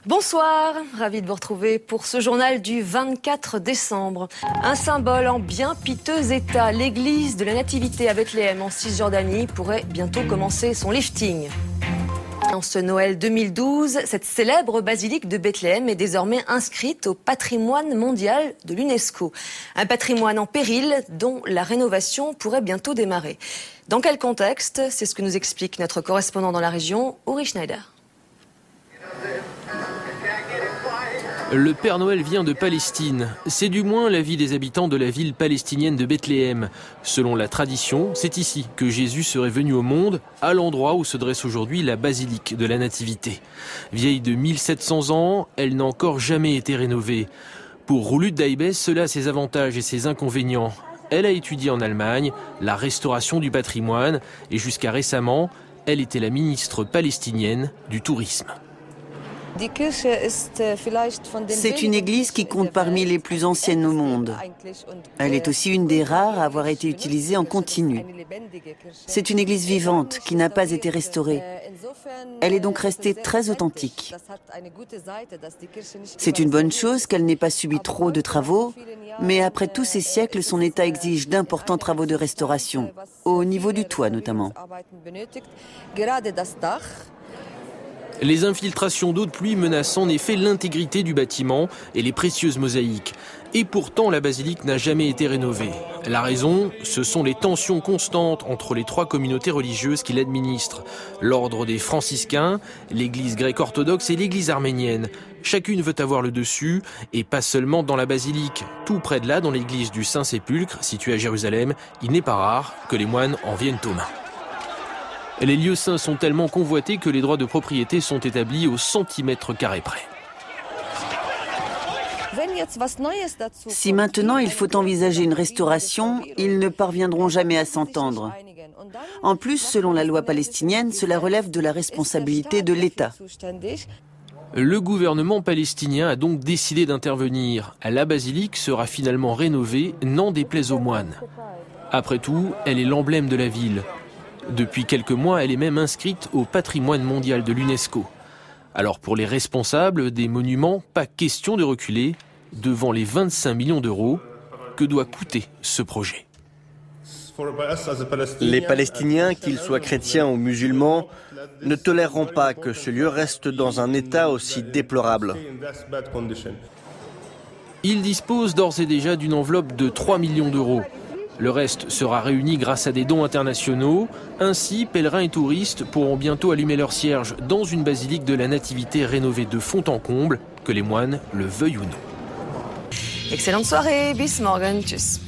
Bonsoir, ravi de vous retrouver pour ce journal du 24 décembre. Un symbole en bien piteux état, l'église de la Nativité à Bethléem en Cisjordanie pourrait bientôt commencer son lifting. En ce Noël 2012, cette célèbre basilique de Bethléem est désormais inscrite au patrimoine mondial de l'UNESCO. Un patrimoine en péril dont la rénovation pourrait bientôt démarrer. Dans quel contexte? C'est ce que nous explique notre correspondant dans la région, Uri Schneider. Le Père Noël vient de Palestine. C'est du moins l'avis des habitants de la ville palestinienne de Bethléem. Selon la tradition, c'est ici que Jésus serait venu au monde, à l'endroit où se dresse aujourd'hui la basilique de la Nativité. Vieille de 1700 ans, elle n'a encore jamais été rénovée. Pour Roulut Daibes, cela a ses avantages et ses inconvénients. Elle a étudié en Allemagne la restauration du patrimoine et jusqu'à récemment, elle était la ministre palestinienne du tourisme. C'est une église qui compte parmi les plus anciennes au monde. Elle est aussi une des rares à avoir été utilisée en continu. C'est une église vivante qui n'a pas été restaurée. Elle est donc restée très authentique. C'est une bonne chose qu'elle n'ait pas subi trop de travaux, mais après tous ces siècles, son état exige d'importants travaux de restauration, au niveau du toit notamment. Les infiltrations d'eau de pluie menacent en effet l'intégrité du bâtiment et les précieuses mosaïques. Et pourtant, la basilique n'a jamais été rénovée. La raison, ce sont les tensions constantes entre les trois communautés religieuses qui l'administrent. L'ordre des franciscains, l'église grecque-orthodoxe et l'église arménienne. Chacune veut avoir le dessus, et pas seulement dans la basilique. Tout près de là, dans l'église du Saint-Sépulcre, située à Jérusalem, il n'est pas rare que les moines en viennent aux mains. Les lieux saints sont tellement convoités que les droits de propriété sont établis au centimètre carré près. Si maintenant il faut envisager une restauration, ils ne parviendront jamais à s'entendre. En plus, selon la loi palestinienne, cela relève de la responsabilité de l'État. Le gouvernement palestinien a donc décidé d'intervenir. La basilique sera finalement rénovée, n'en déplaise aux moines. Après tout, elle est l'emblème de la ville. Depuis quelques mois, elle est même inscrite au patrimoine mondial de l'UNESCO. Alors pour les responsables des monuments, pas question de reculer devant les 25 millions d'euros que doit coûter ce projet. Les Palestiniens, qu'ils soient chrétiens ou musulmans, ne toléreront pas que ce lieu reste dans un état aussi déplorable. Ils disposent d'ores et déjà d'une enveloppe de 3 millions d'euros. Le reste sera réuni grâce à des dons internationaux. Ainsi, pèlerins et touristes pourront bientôt allumer leur cierge dans une basilique de la Nativité rénovée de fond en comble, que les moines le veuillent ou non. Excellente soirée, bis morgen, tschüss.